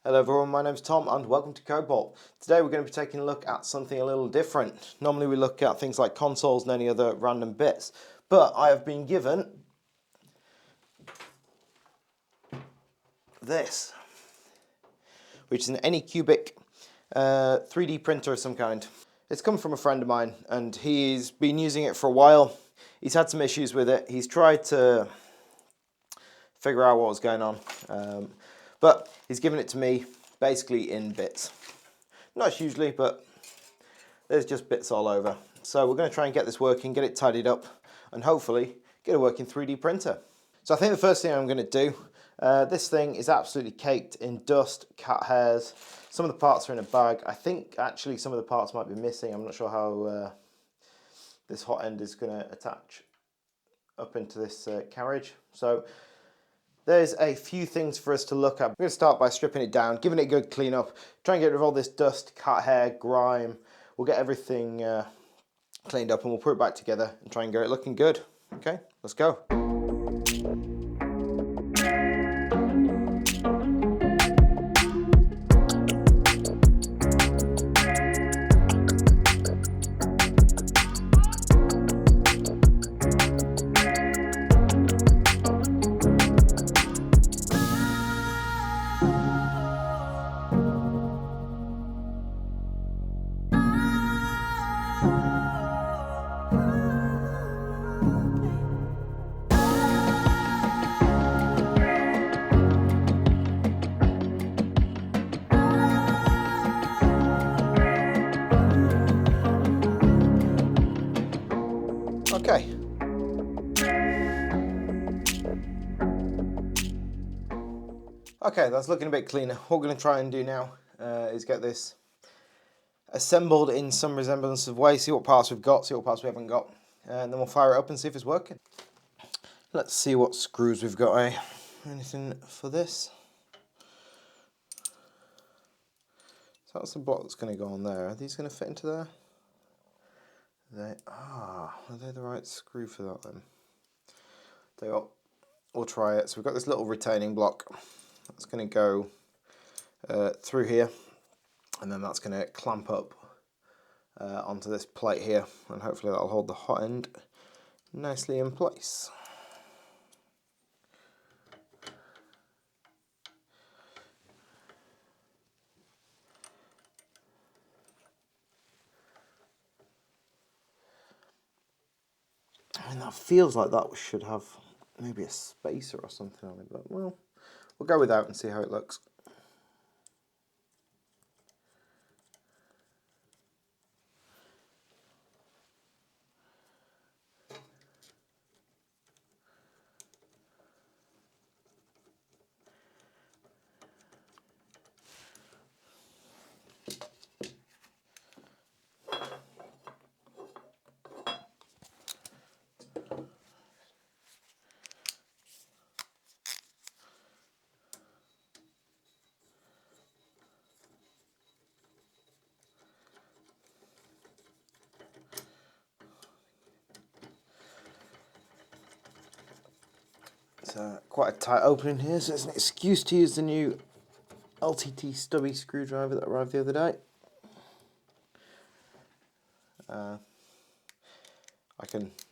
Hello everyone, my name's Tom and welcome to Cobalt. Today we're going to be taking a look at something a little different. Normally we look at things like consoles and any other random bits, but I have been given this, which is an Anycubic 3D printer of some kind. It's come from a friend of mine and he's been using it for a while. He's had some issues with it. He's tried to figure out what was going on, but he's given it to me basically in bits. Not hugely, but there's just bits all over. So we're going to try and get this working, get it tidied up, and hopefully get a working 3D printer. So I think the first thing I'm going to do, this thing is absolutely caked in dust, cat hairs. Some of the parts are in a bag. I think actually some of the parts might be missing. I'm not sure how this hot end is going to attach up into this carriage. So there's a few things for us to look at. We're going to start by stripping it down, giving it a good clean up, try and get rid of all this dust, cat hair, grime. We'll get everything cleaned up and we'll put it back together and try and get it looking good. Okay, let's go. Okay. Okay, that's looking a bit cleaner. What we're going to try and do now is get this assembled in some resemblance of way, see what parts we've got, see what parts we haven't got, and then we'll fire it up and see if it's working. Let's see what screws we've got, eh? Anything for this? So that's the block that's going to go on there. Are these going to fit into there? They are. Are they the right screw for that then? They are. We'll try it. So we've got this little retaining block that's going to go through here, and then that's going to clamp up onto this plate here, and hopefully that'll hold the hot end nicely in place. I mean, that feels like that should have maybe a spacer or something on it, but well, we'll go without and see how it looks. It's quite a tight opening here, so it's an excuse to use the new LTT stubby screwdriver that arrived the other day.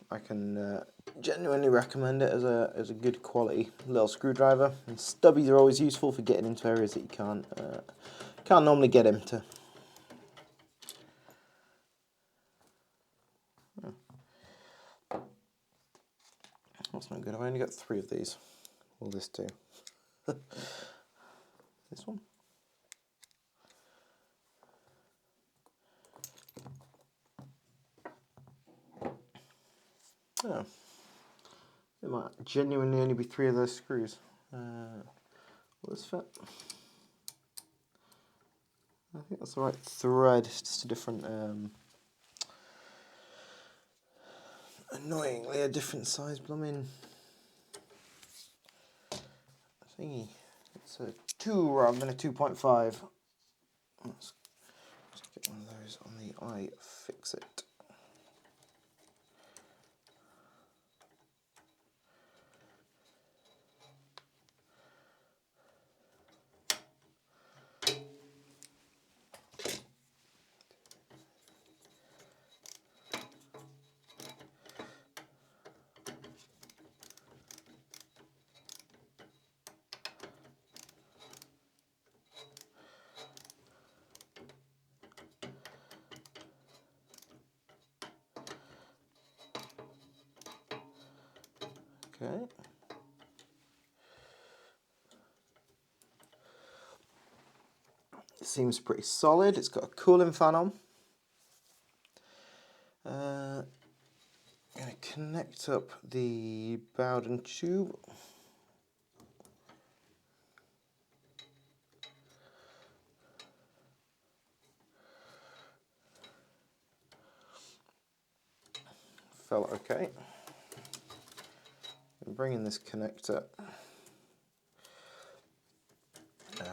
I can genuinely recommend it as a good quality little screwdriver. And stubbies are always useful for getting into areas that you can't normally get into. That's not good. I've only got 3 of these. Will this do? This one. Oh. It might genuinely only be 3 of those screws. Will this fit? I think that's the right thread. It's just a different, annoyingly a different size blooming thingy. It's a 2 rather than a 2.5. Let's get one of those on the iFixit. Okay. It seems pretty solid. It's got a cooling fan on. I'm going to connect up the Bowden tube. Felt okay. I'm bringing this connector,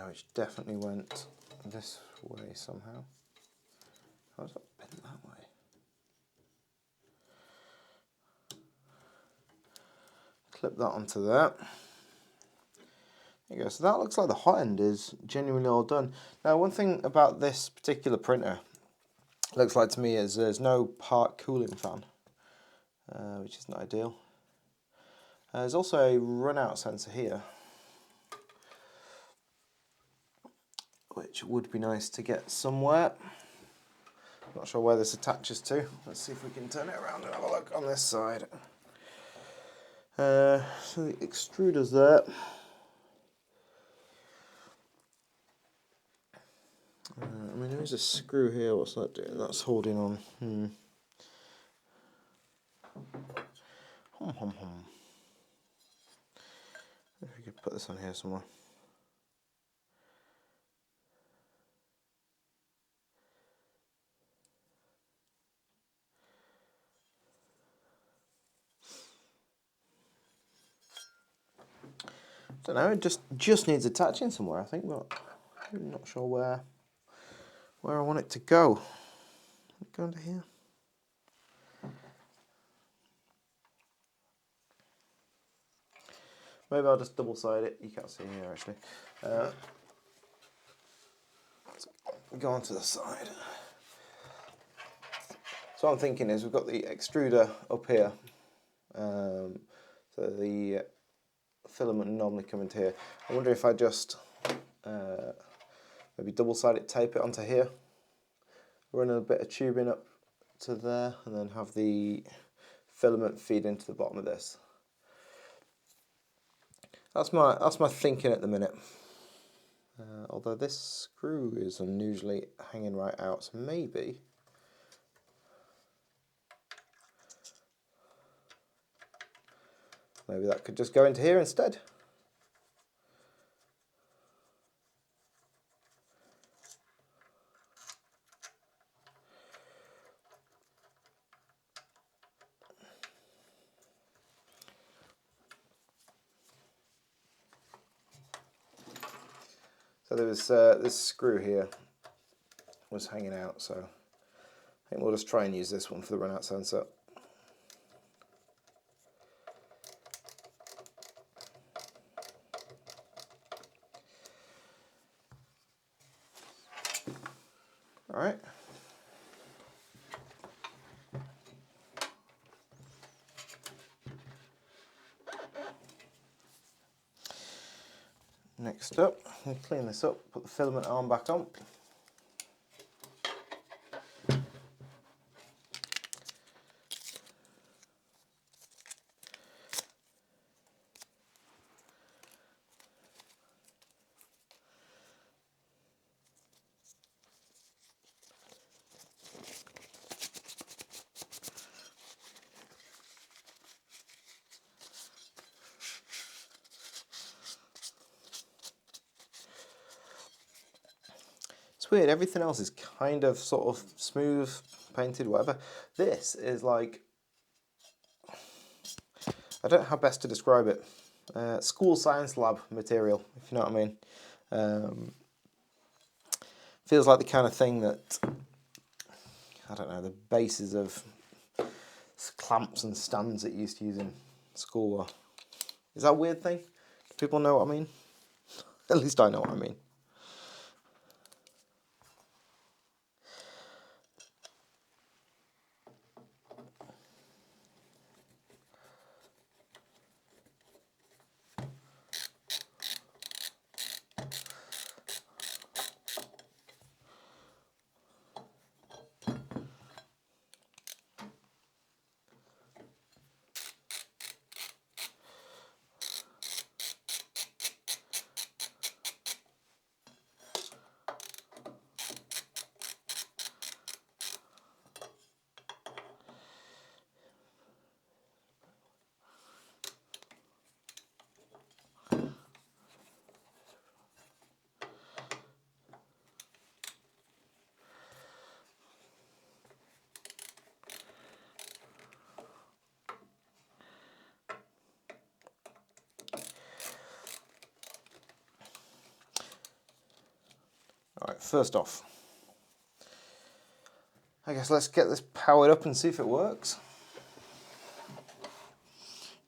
which definitely went this way somehow. How does that bend that way? Clip that onto that. There you go. So that looks like the hot end is genuinely all done. Now, one thing about this particular printer, looks like to me, is there's no part cooling fan, which is not ideal. There's also a run-out sensor here, which would be nice to get somewhere. Not sure where this attaches to. Let's see if we can turn it around and have a look on this side. So the extruder's there. I mean, there is a screw here. What's that doing? That's holding on. If we could put this on here somewhere. Don't know. It just needs attaching somewhere, I think, but I'm not sure where I want it to go. Go into here. Maybe I'll just double side it. You can't see here actually. Let's go onto the side. So what I'm thinking is we've got the extruder up here. So the filament normally come into here. I wonder if I just maybe double side it, tape it onto here, run a bit of tubing up to there, and then have the filament feed into the bottom of this. That's my thinking at the minute. Although this screw is unusually hanging right out, so maybe that could just go into here instead. So there was this screw here was hanging out, so I think we'll just try and use this one for the run-out sensor. All right. Next up, we'll clean this up, put the filament arm back on. It's weird, everything else is kind of sort of smooth, painted, whatever. This is like, I don't know how best to describe it. School science lab material, if you know what I mean. Feels like the kind of thing that, I don't know, the bases of clamps and stands that you used to use in school were. Is that a weird thing? Do people know what I mean? At least I know what I mean. Alright, first off, I guess let's get this powered up and see if it works.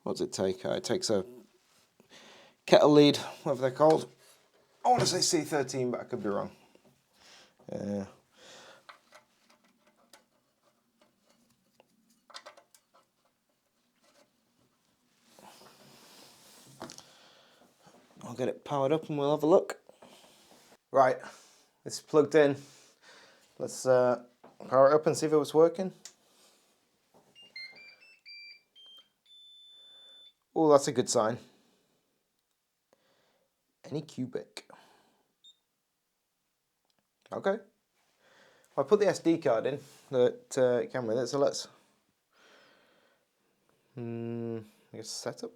What does it take? It takes a kettle lead, whatever they're called. I want to say C13, but I could be wrong. I'll get it powered up and we'll have a look. Right, it's plugged in. Let's power it up and see if it was working. Oh, that's a good sign. Anycubic. Okay. I put the SD card in that it came with it, so let's I guess setup.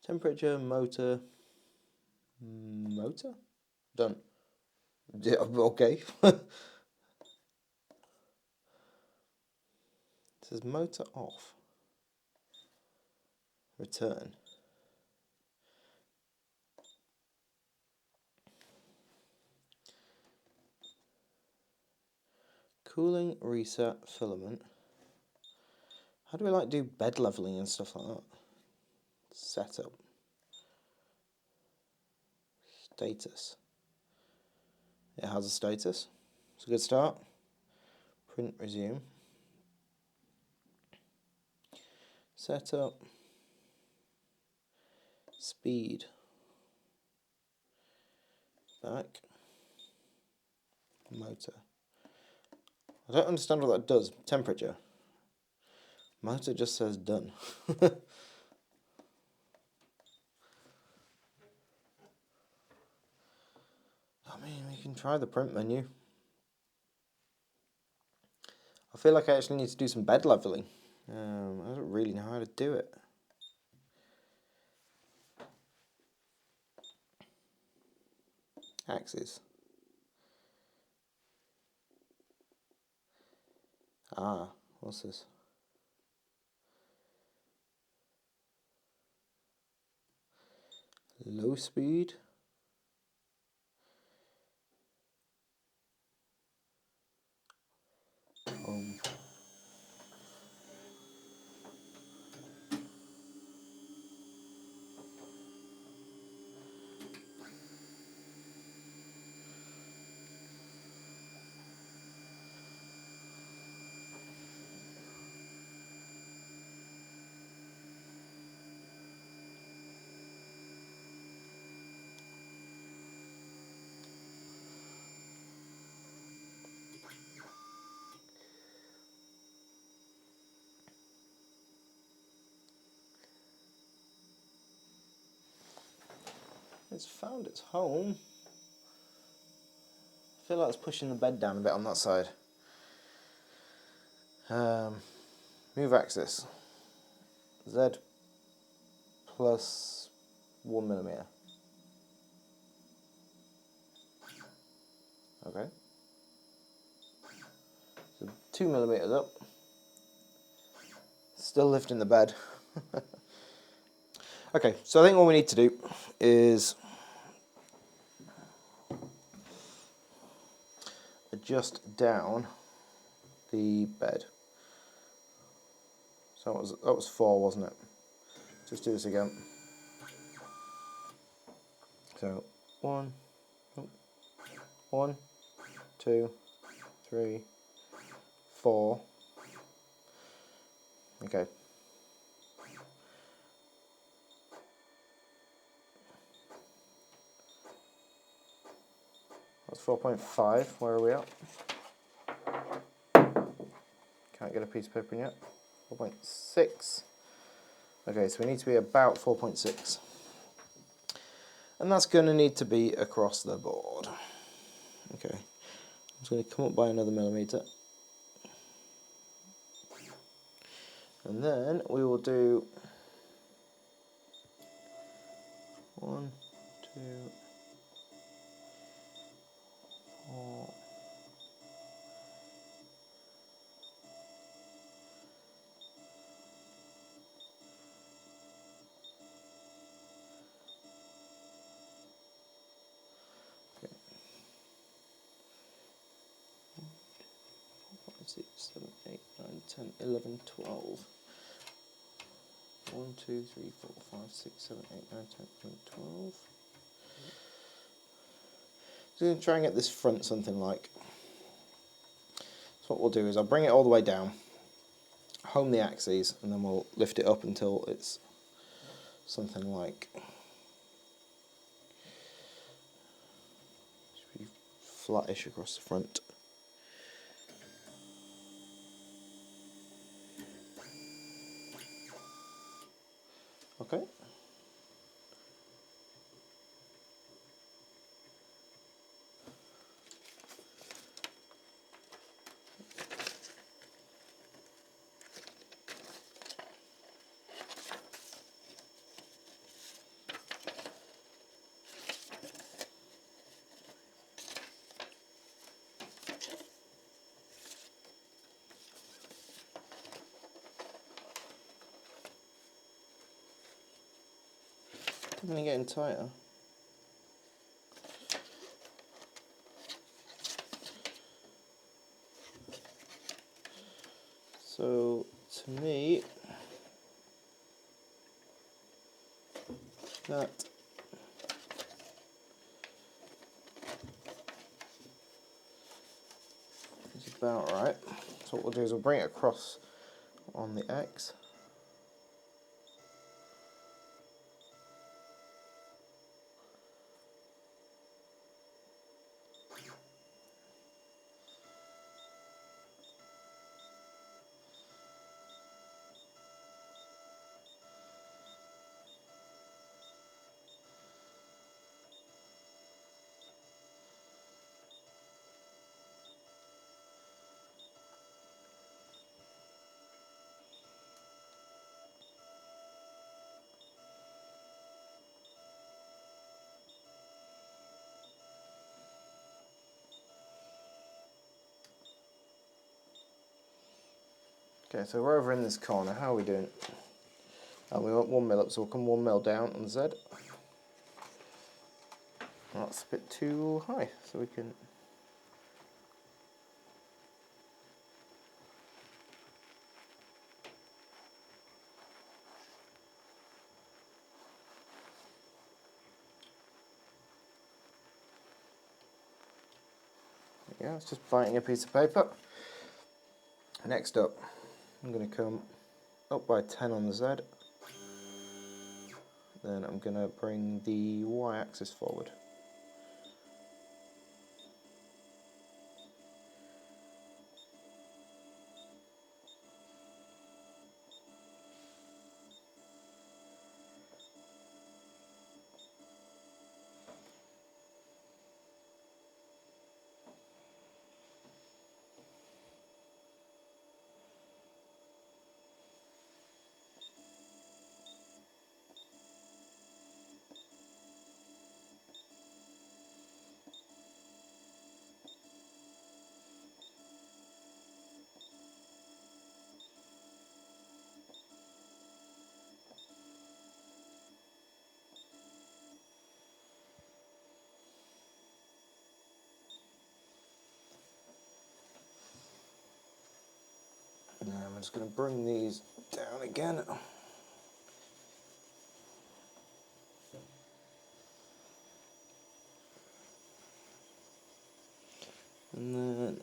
Temperature, motor, done. Yeah, okay. It says motor off. Return. Cooling, reset, filament. How do we like do bed leveling and stuff like that? Setup. Status. It has a status. It's a good start. Print, resume. Setup. Speed. Back. Motor. I don't understand what that does. Temperature. Motor just says done. I mean, we can try the print menu. I feel like I actually need to do some bed leveling. I don't really know how to do it. Axis. Ah, what's this? Low speed. It's found its home. I feel like it's pushing the bed down a bit on that side. Move axis. Z plus 1mm. Okay. So 2mm up. Still lifting the bed. Okay, so I think what we need to do is adjust down the bed. So that was 4, wasn't it? Just do this again. So 1, 1, 2, 3, 4. Okay. That's 4.5. Where are we at? Can't get a piece of paper in yet. 4.6. Okay, so we need to be about 4.6. And that's going to need to be across the board. Okay. I'm just going to come up by another millimetre. And then we will do 1, 2, 4. 6, 7, 8, 9, 10, 11, 12. 1, 2, 3, 4, 5, 6, 7, 8, 9, 10, 11, 12. So I'm going to try and get this front something like. So what we'll do is I'll bring it all the way down, home the axes, and then we'll lift it up until it's something like. Should be flattish across the front. Okay. Definitely getting tighter. So to me, that is about right. So what we'll do is we'll bring it across on the X. Okay, so we're over in this corner. How are we doing? Oh, we want 1 mil up, so we'll come 1 mil down on the Z. That's a bit too high, so we can. Yeah, it's just biting a piece of paper. Next up, I'm going to come up by 10 on the Z. Then I'm going to bring the Y-axis forward. Now I'm just going to bring these down again. And then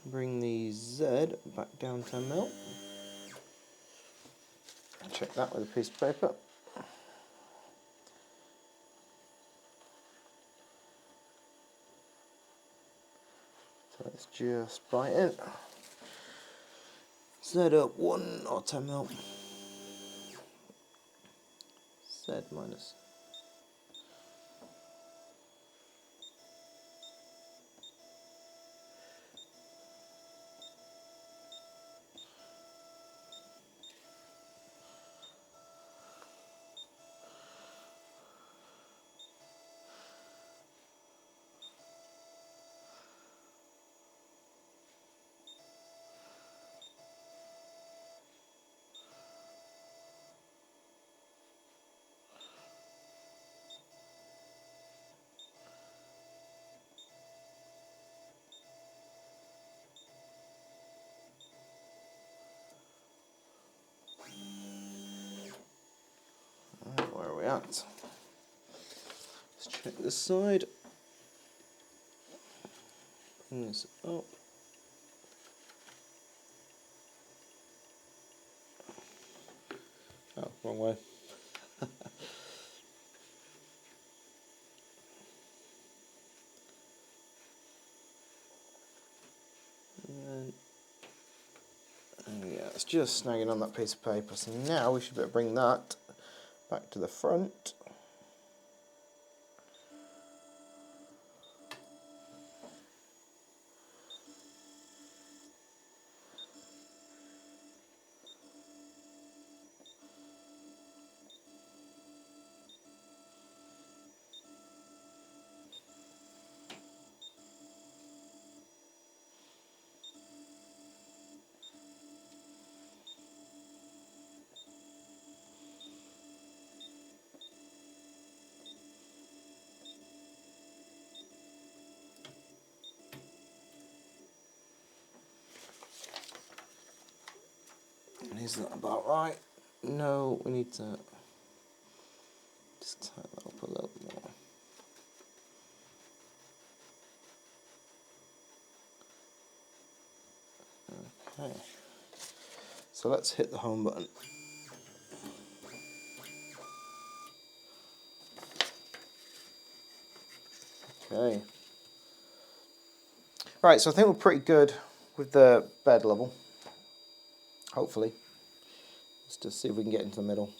bring the Z back down 10 mil. Check that with a piece of paper. So let's just bite it. Z up 1 or 10 mil. Z minus. react. Let's check this side. Bring this up. Oh, wrong way. And yeah, it's just snagging on that piece of paper. So now we should be able to bring that back to the front. And is that about right? No, we need to just tighten that up a little more. Okay, so let's hit the home button. Okay. Right, so I think we're pretty good with the bed level. Hopefully. Let's just see if we can get into the middle.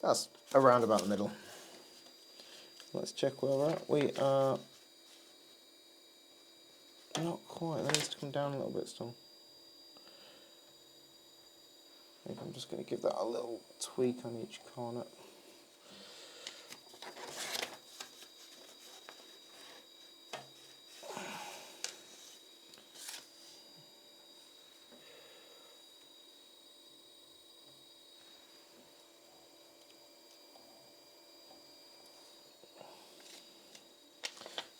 That's around about the middle. Let's check where we're at. We are not quite. That needs to come down a little bit still. I think I'm just going to give that a little tweak on each corner.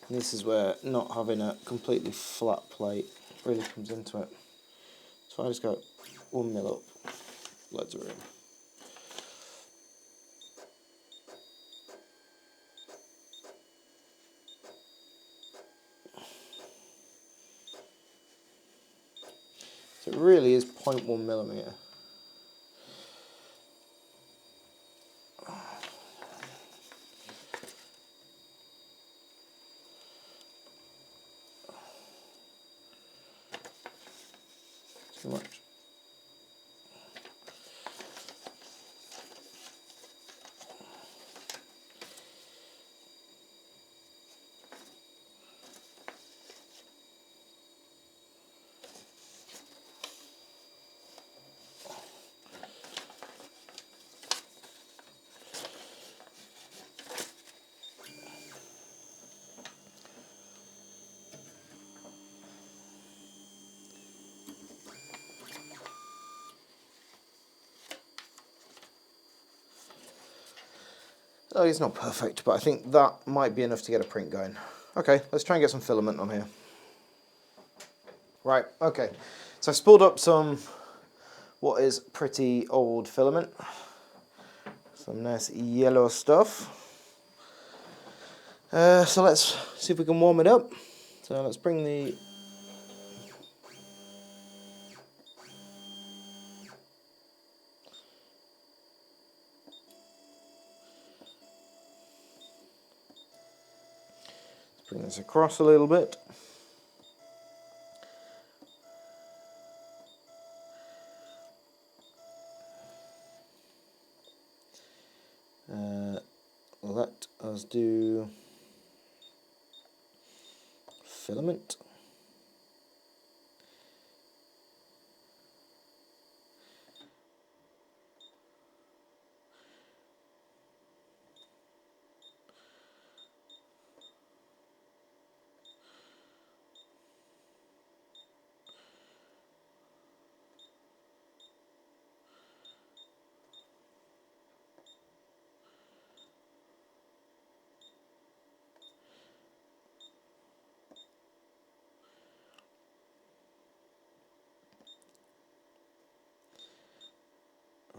And this is where not having a completely flat plate really comes into it. So I just go 1 mil up, loads of room. So it really is 0.1 millimetre. Too much. Oh, it's not perfect, but I think that might be enough to get a print going. Okay, let's try and get some filament on here. Right, okay. So I've spooled up some what is pretty old filament. Some nice yellow stuff. So let's see if we can warm it up. So let's bring the bring this across a little bit. Let us do filament.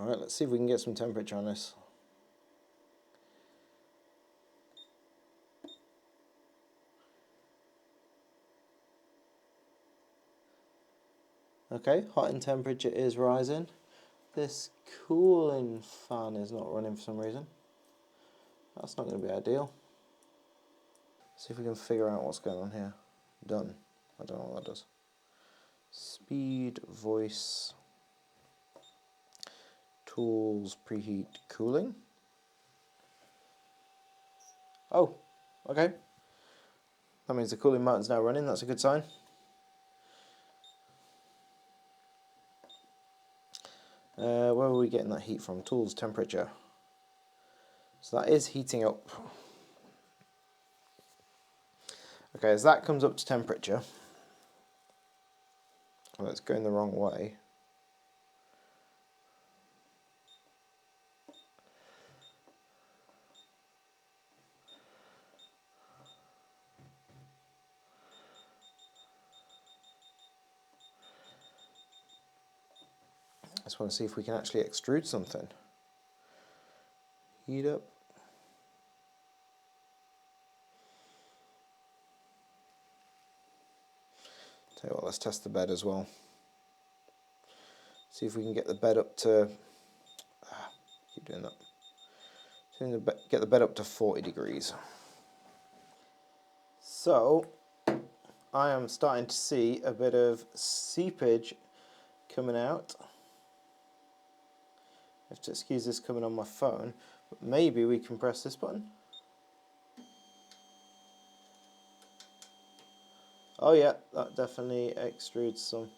Alright, let's see if we can get some temperature on this. Okay, hot end temperature is rising. This cooling fan is not running for some reason. That's not going to be ideal. See if we can figure out what's going on here. Done. I don't know what that does. Speed, voice, tools, preheat, cooling. Oh, okay. That means the cooling motor's now running. That's a good sign. Where are we getting that heat from? Tools, temperature. So that is heating up. Okay, as that comes up to temperature, well, it's going the wrong way. I just want to see if we can actually extrude something. Heat up. Tell you what, let's test the bed as well. See if we can get the bed up to... keep doing that. Get the bed up to 40 degrees. So, I am starting to see a bit of seepage coming out. I have to excuse this coming on my phone, but maybe we can press this button. Oh yeah, that definitely extrudes some.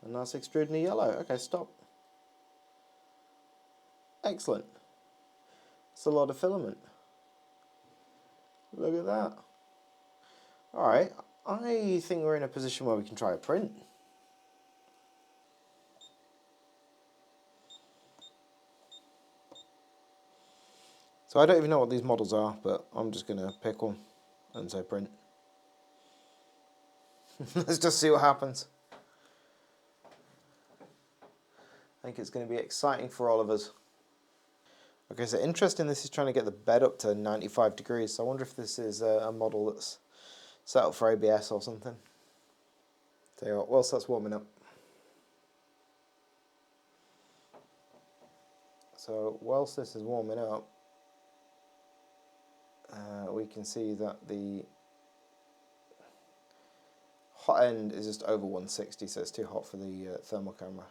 And that's extruding the yellow. Okay, stop. Excellent. It's a lot of filament. Look at that. Alright, I think we're in a position where we can try a print. So I don't even know what these models are, but I'm just going to pick one and say print. Let's just see what happens. I think it's going to be exciting for all of us. Okay, so interesting, this is trying to get the bed up to 95 degrees, so I wonder if this is a model that's set up for ABS or something. Tell you what, whilst that's warming up. So whilst this is warming up, we can see that the hot end is just over 160, so it's too hot for the thermal camera.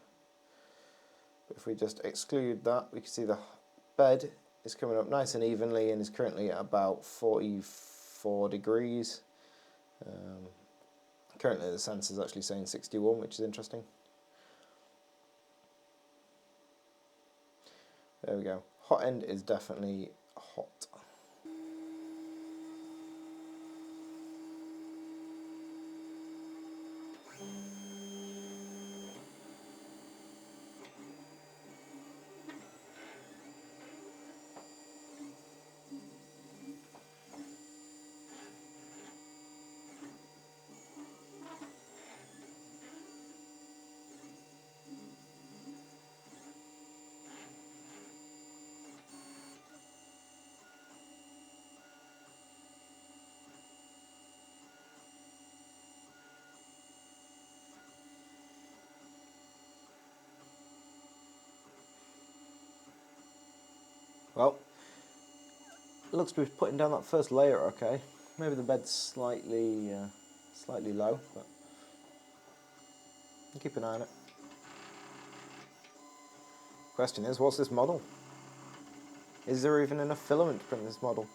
But if we just exclude that, we can see the bed is coming up nice and evenly and is currently at about 44 degrees. Currently the sensor is actually saying 61, which is interesting. There we go. Hot end is definitely hot. Well, it looks to be putting down that first layer okay. Maybe the bed's slightly low, but keep an eye on it. Question is, what's this model? Is there even enough filament to print this model?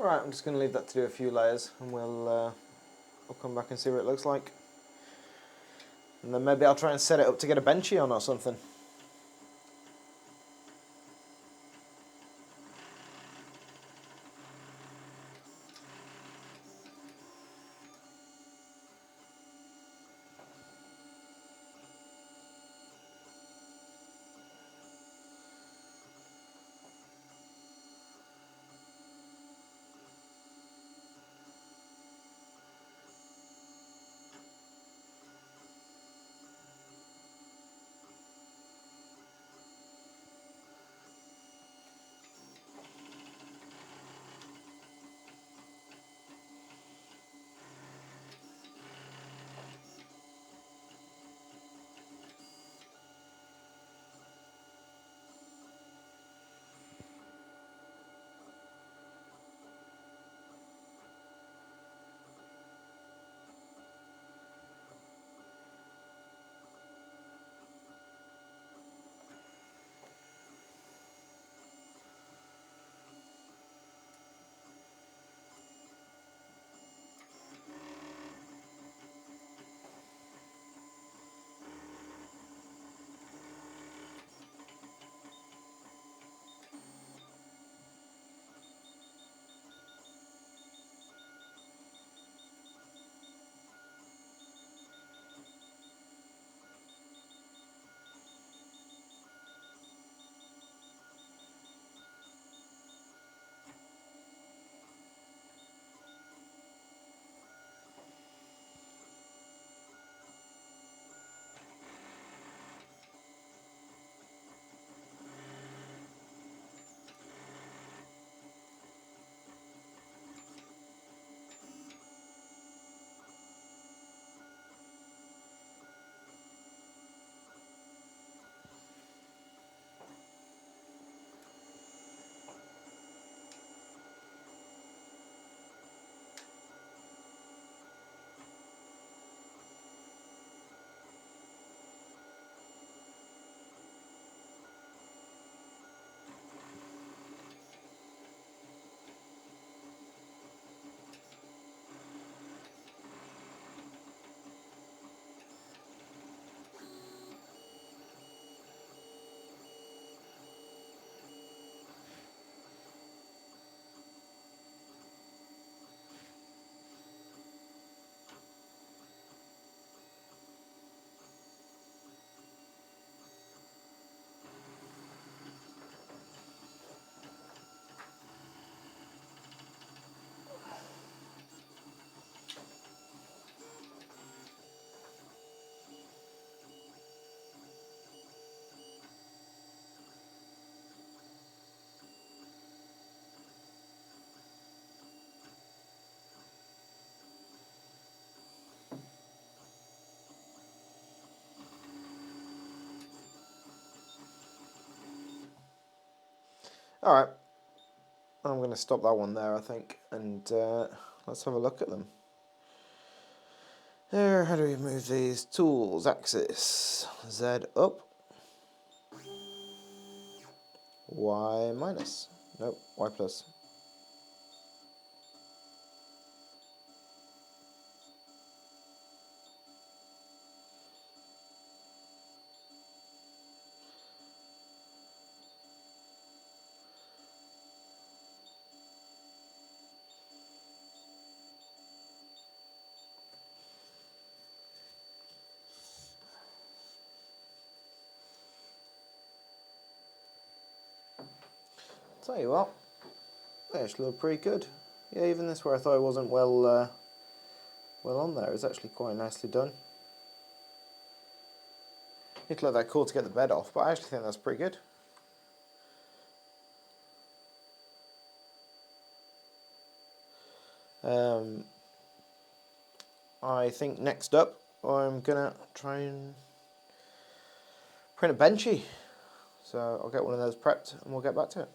Right, I'm just going to leave that to do a few layers, and we'll come back and see what it looks like. And then maybe I'll try and set it up to get a benchy on or something. Alright, I'm going to stop that one there, I think, and let's have a look at them. There, how do we move these? Tools, axis, Z up, Y minus, nope, Y plus. Tell you what, they actually look pretty good. Yeah, even this where I thought it wasn't well on there is actually quite nicely done. It'd look that cool to get the bed off, but I actually think that's pretty good. I think next up I'm gonna try and print a benchy. So I'll get one of those prepped and we'll get back to it.